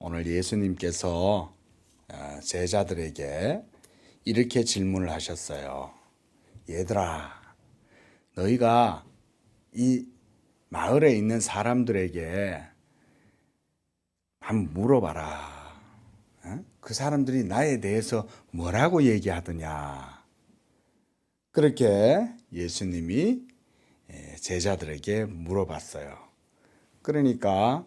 오늘 예수님께서 제자들에게 이렇게 질문을 하셨어요. 얘들아, 너희가 이 마을에 있는 사람들에게 한번 물어봐라. 그 사람들이 나에 대해서 뭐라고 얘기하더냐. 그렇게 예수님이 제자들에게 물어봤어요. 그러니까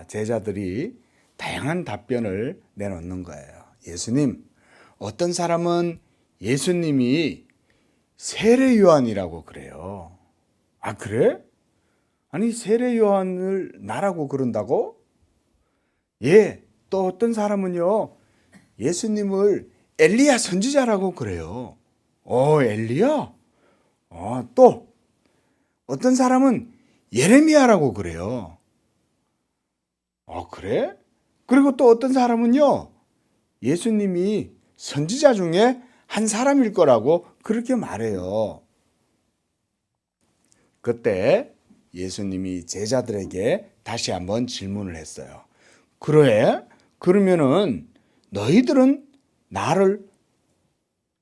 제자들이 다양한 답변을 내놓는 거예요. 예수님, 어떤 사람은 예수님이 세례 요한이라고 그래요. 아, 그래? 아니, 세례 요한을 나라고 그런다고? 예, 또 어떤 사람은요, 예수님을 엘리야 선지자라고 그래요. 엘리야? 또 어떤 사람은 예레미야라고 그래요. 그래? 그리고 또 어떤 사람은요, 예수님이 선지자 중에 한 사람일 거라고 그렇게 말해요. 그때 예수님이 제자들에게 다시 한번 질문을 했어요. 그래? 그러면은 너희들은 나를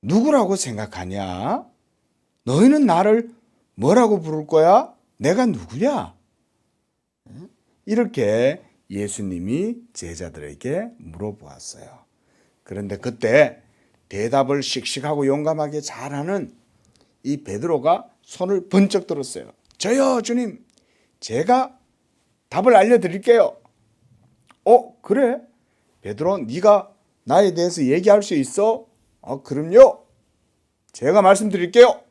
누구라고 생각하냐? 너희는 나를 뭐라고 부를 거야? 내가 누구야? 이렇게 예수님이 제자들에게 물어보았어요. 그런데 그때 대답을 씩씩하고 용감하게 잘하는 이 베드로가 손을 번쩍 들었어요. 저요, 주님, 제가 답을 알려드릴게요. 그래? 베드로, 네가 나에 대해서 얘기할 수 있어? 그럼요. 제가 말씀드릴게요.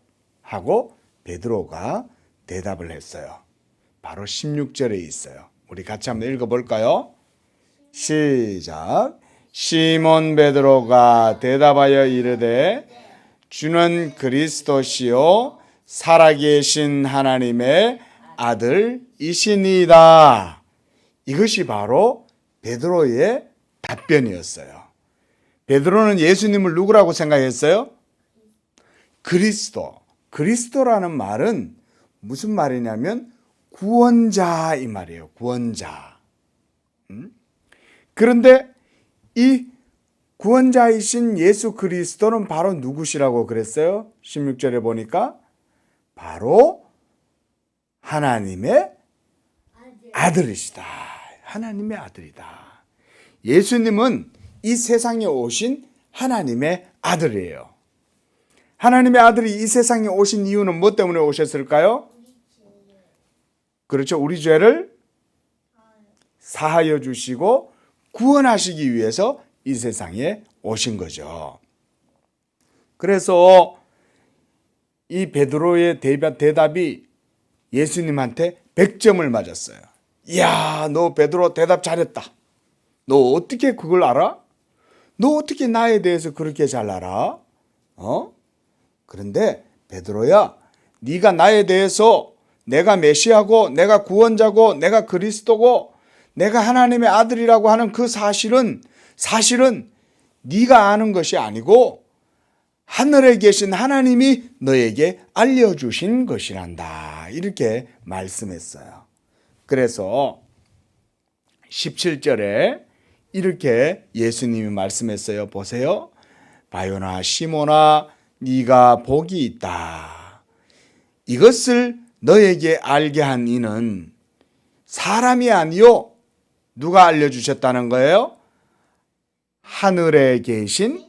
하고 베드로가 대답을 했어요. 바로 16절에 있어요. 우리 같이 한번 읽어볼까요? 시작. 시몬 베드로가 대답하여 이르되 주는 그리스도시요 살아계신 하나님의 아들이시니이다. 이것이 바로 베드로의 답변이었어요. 베드로는 예수님을 누구라고 생각했어요? 그리스도라는 말은 무슨 말이냐면 구원자 이 말이에요. 구원자. 그런데 이 구원자이신 예수 그리스도는 바로 누구시라고 그랬어요? 16절에 보니까 바로 하나님의 아들이시다. 하나님의 아들이다. 예수님은 이 세상에 오신 하나님의 아들이에요. 하나님의 아들이 이 세상에 오신 이유는 뭐 때문에 오셨을까요? 그렇죠. 우리 죄를 사하여 주시고 구원하시기 위해서 이 세상에 오신 거죠. 그래서 이 베드로의 대답이 예수님한테 100점을 맞았어요. 이야, 너 베드로 대답 잘했다. 너 어떻게 그걸 알아? 너 어떻게 나에 대해서 그렇게 잘 알아? 그런데 베드로야, 네가 나에 대해서 내가 메시아고 내가 구원자고 내가 그리스도고 내가 하나님의 아들이라고 하는 그 사실은 네가 아는 것이 아니고 하늘에 계신 하나님이 너에게 알려주신 것이란다. 이렇게 말씀했어요. 그래서 17절에 이렇게 예수님이 말씀했어요. 보세요. 바요나 시몬아, 네가 복이 있다. 이것을 너에게 알게 한 이는 사람이 아니요. 누가 알려주셨다는 거예요? 하늘에 계신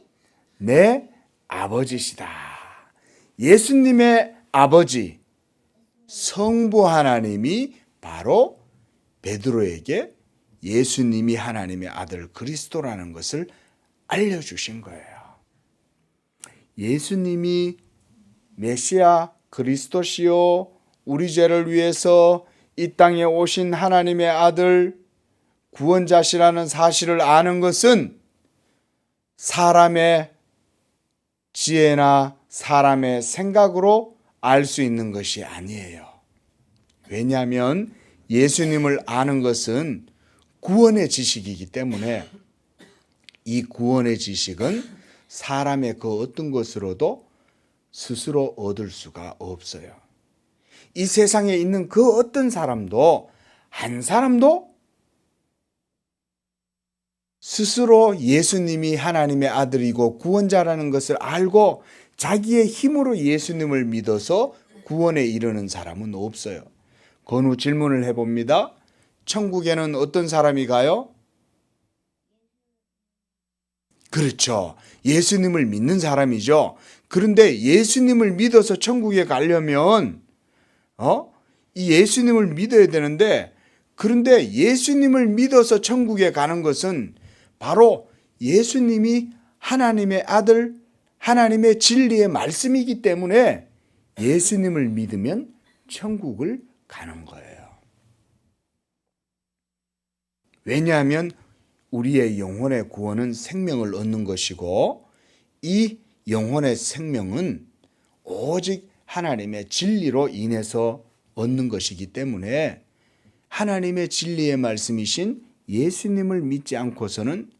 내 아버지시다. 예수님의 아버지 성부 하나님이 바로 베드로에게 예수님이 하나님의 아들 그리스도라는 것을 알려주신 거예요. 예수님이 메시아 그리스도시요 우리 죄를 위해서 이 땅에 오신 하나님의 아들 구원자시라는 사실을 아는 것은 사람의 지혜나 사람의 생각으로 알 수 있는 것이 아니에요. 왜냐하면 예수님을 아는 것은 구원의 지식이기 때문에 이 구원의 지식은 사람의 그 어떤 것으로도 스스로 얻을 수가 없어요. 이 세상에 있는 그 어떤 사람도 한 사람도 스스로 예수님이 하나님의 아들이고 구원자라는 것을 알고 자기의 힘으로 예수님을 믿어서 구원에 이르는 사람은 없어요. 건우 질문을 해봅니다. 천국에는 어떤 사람이 가요? 그렇죠. 예수님을 믿는 사람이죠. 그런데 예수님을 믿어서 천국에 가려면 이 예수님을 믿어야 되는데, 그런데 예수님을 믿어서 천국에 가는 것은 바로 예수님이 하나님의 아들, 하나님의 진리의 말씀이기 때문에 예수님을 믿으면 천국을 가는 거예요. 왜냐하면 우리의 영혼의 구원은 생명을 얻는 것이고, 이 영혼의 생명은 오직 하나님의 진리로 인해서 얻는 것이기 때문에 하나님의 진리의 말씀이신 예수님을 믿지 않고서는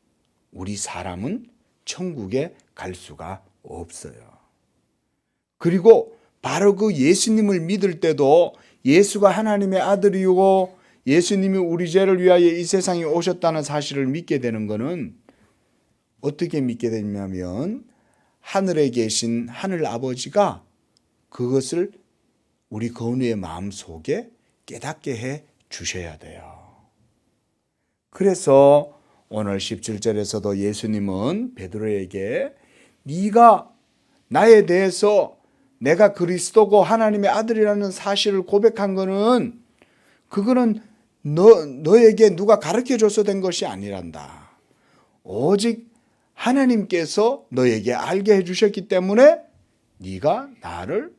우리 사람은 천국에 갈 수가 없어요. 그리고 바로 그 예수님을 믿을 때도 예수가 하나님의 아들이고 예수님이 우리 죄를 위하여 이 세상에 오셨다는 사실을 믿게 되는 것은 어떻게 믿게 되냐면 하늘에 계신 하늘 아버지가 그것을 우리 건우의 마음속에 깨닫게 해 주셔야 돼요. 그래서 오늘 17절에서도 예수님은 베드로에게 네가 나에 대해서 내가 그리스도고 하나님의 아들이라는 사실을 고백한 거는 그거는 너에게 누가 가르쳐줘서 된 것이 아니란다. 오직 하나님께서 너에게 알게 해주셨기 때문에 네가 나를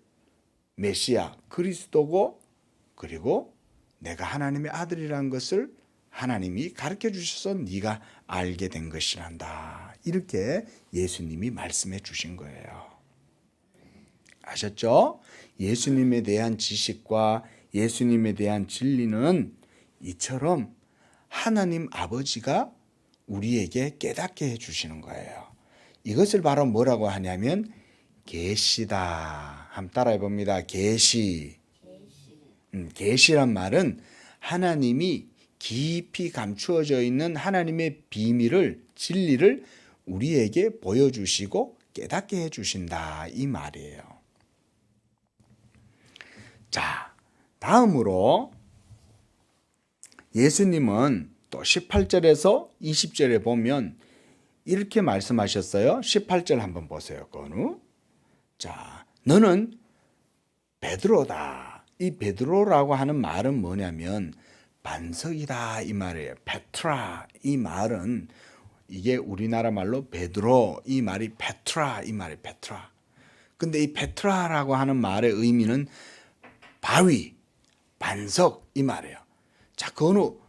메시아 그리스도고 그리고 내가 하나님의 아들이라는 것을 하나님이 가르쳐 주셔서 네가 알게 된 것이란다. 이렇게 예수님이 말씀해 주신 거예요. 아셨죠? 예수님에 대한 지식과 예수님에 대한 진리는 이처럼 하나님 아버지가 우리에게 깨닫게 해 주시는 거예요. 이것을 바로 뭐라고 하냐면 계시다. 한번 따라해 봅니다. 계시. 계시란 말은 하나님이 깊이 감추어져 있는 하나님의 비밀을, 진리를 우리에게 보여주시고 깨닫게 해주신다. 이 말이에요. 자, 다음으로 예수님은 또 18절에서 20절에 보면 이렇게 말씀하셨어요. 18절 한번 보세요. 건우. 자, 너는 베드로다. 이 베드로라고 하는 말은 뭐냐면 반석이다 이 말이에요. 페트라 이 말은 이게 우리나라 말로 베드로 이 말이 페트라 이 말이 페트라. 근데 이 페트라라고 하는 말의 의미는 바위, 반석 이 말이에요. 자, 건우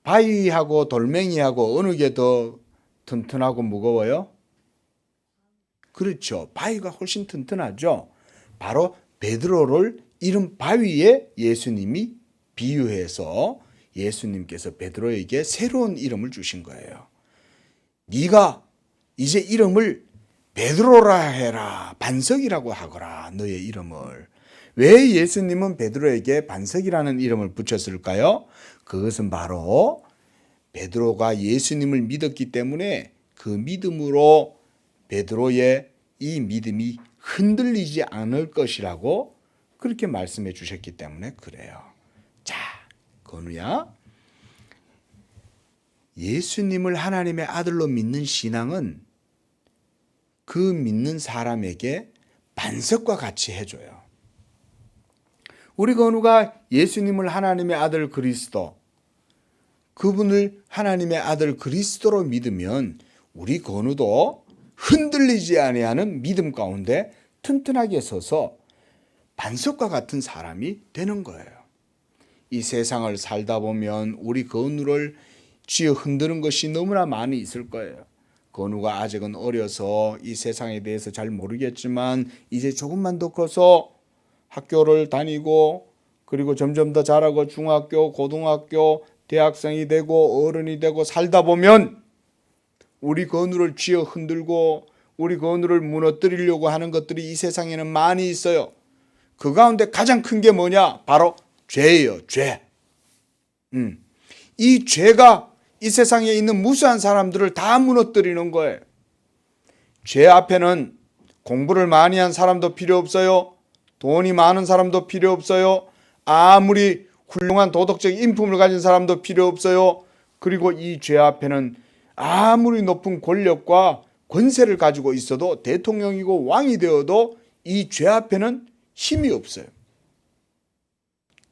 바위하고 돌멩이하고 어느 게 더 튼튼하고 무거워요? 그렇죠. 바위가 훨씬 튼튼하죠. 바로 베드로를 이런 바위에 예수님이 비유해서 예수님께서 베드로에게 새로운 이름을 주신 거예요. 네가 이제 이름을 베드로라 해라. 반석이라고 하거라. 너의 이름을. 왜 예수님은 베드로에게 반석이라는 이름을 붙였을까요? 그것은 바로 베드로가 예수님을 믿었기 때문에 그 믿음으로 베드로의 이 믿음이 흔들리지 않을 것이라고 그렇게 말씀해 주셨기 때문에 그래요. 자, 건우야. 예수님을 하나님의 아들로 믿는 신앙은 그 믿는 사람에게 반석과 같이 해줘요. 우리 건우가 예수님을 하나님의 아들 그리스도, 그분을 하나님의 아들 그리스도로 믿으면 우리 건우도 흔들리지 아니하는 믿음 가운데 튼튼하게 서서 반석과 같은 사람이 되는 거예요. 이 세상을 살다 보면 우리 건우를 쥐어 흔드는 것이 너무나 많이 있을 거예요. 건우가 아직은 어려서 이 세상에 대해서 잘 모르겠지만 이제 조금만 더 커서 학교를 다니고 그리고 점점 더 자라고 중학교, 고등학교, 대학생이 되고 어른이 되고 살다 보면 우리 건우를 쥐어 흔들고 우리 건우를 무너뜨리려고 하는 것들이 이 세상에는 많이 있어요. 그 가운데 가장 큰 게 뭐냐? 바로 죄예요. 죄. 이 죄가 이 세상에 있는 무수한 사람들을 다 무너뜨리는 거예요. 죄 앞에는 공부를 많이 한 사람도 필요 없어요. 돈이 많은 사람도 필요 없어요. 아무리 훌륭한 도덕적 인품을 가진 사람도 필요 없어요. 그리고 이 죄 앞에는 아무리 높은 권력과 권세를 가지고 있어도 대통령이고 왕이 되어도 이 죄 앞에는 힘이 없어요.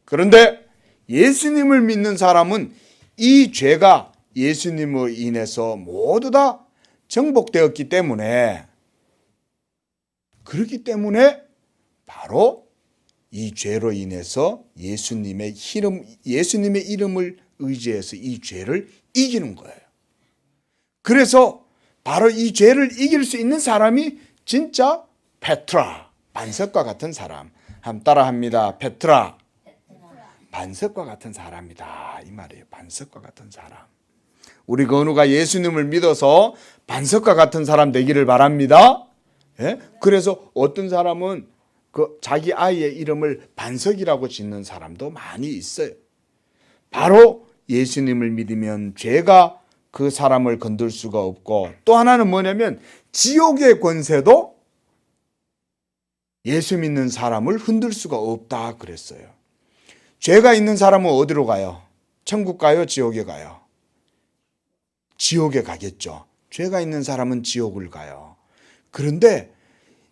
그런데 예수님을 믿는 사람은 이 죄가 예수님으로 인해서 모두 다 정복되었기 때문에, 그렇기 때문에 바로 이 죄로 인해서 예수님의 이름을 의지해서 이 죄를 이기는 거예요. 그래서 바로 이 죄를 이길 수 있는 사람이 진짜 페트라, 반석과 같은 사람. 한번 따라합니다. 페트라, 반석과 같은 사람이다 이 말이에요. 반석과 같은 사람. 우리 건우가 예수님을 믿어서 반석과 같은 사람 되기를 바랍니다. 예? 그래서 어떤 사람은 그 자기 아이의 이름을 반석이라고 짓는 사람도 많이 있어요. 바로 예수님을 믿으면 죄가 그 사람을 건들 수가 없고, 또 하나는 뭐냐면 지옥의 권세도 예수 믿는 사람을 흔들 수가 없다 그랬어요. 죄가 있는 사람은 어디로 가요? 천국 가요? 지옥에 가요? 지옥에 가겠죠. 죄가 있는 사람은 지옥을 가요. 그런데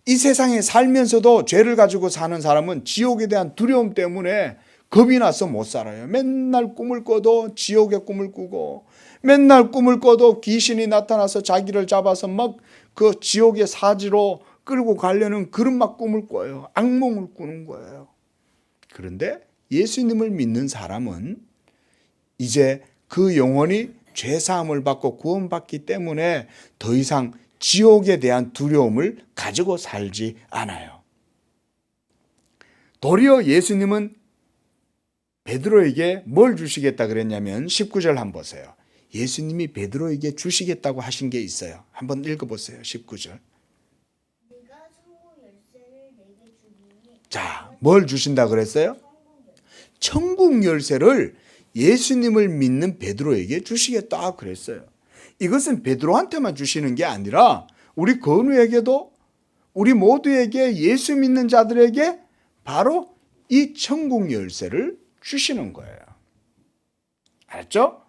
이 세상에 살면서도 죄를 가지고 사는 사람은 지옥에 대한 두려움 때문에 겁이 나서 못 살아요. 맨날 꿈을 꿔도 지옥의 꿈을 꾸고, 맨날 꿈을 꿔도 귀신이 나타나서 자기를 잡아서 막 그 지옥의 사지로 끌고 가려는 그런 막 꿈을 꿔요. 악몽을 꾸는 거예요. 그런데 예수님을 믿는 사람은 이제 그 영혼이 죄사함을 받고 구원받기 때문에 더 이상 지옥에 대한 두려움을 가지고 살지 않아요. 도리어 예수님은 베드로에게 뭘 주시겠다 그랬냐면 19절 한번 보세요. 예수님이 베드로에게 주시겠다고 하신 게 있어요. 한번 읽어보세요. 19절. 자, 뭘 주신다 그랬어요? 천국 열쇠를 예수님을 믿는 베드로에게 주시겠다 그랬어요. 이것은 베드로한테만 주시는 게 아니라 우리 건우에게도, 우리 모두에게, 예수 믿는 자들에게 바로 이 천국 열쇠를 주시는 거예요. 알았죠?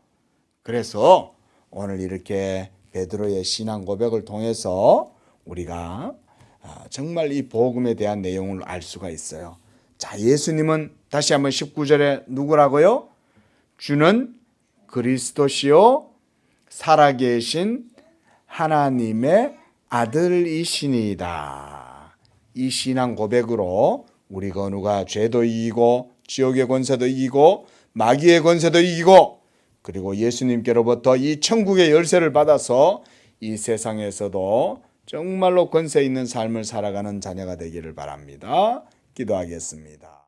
그래서 오늘 이렇게 베드로의 신앙 고백을 통해서 우리가 정말 이 복음에 대한 내용을 알 수가 있어요. 자, 예수님은 다시 한번 19절에 누구라고요? 주는 그리스도시요 살아계신 하나님의 아들이시니이다. 이 신앙 고백으로 우리 건우가 죄도 이기고 지옥의 권세도 이기고 마귀의 권세도 이기고, 그리고 예수님께로부터 이 천국의 열쇠를 받아서 이 세상에서도 정말로 권세 있는 삶을 살아가는 자녀가 되기를 바랍니다. 기도하겠습니다.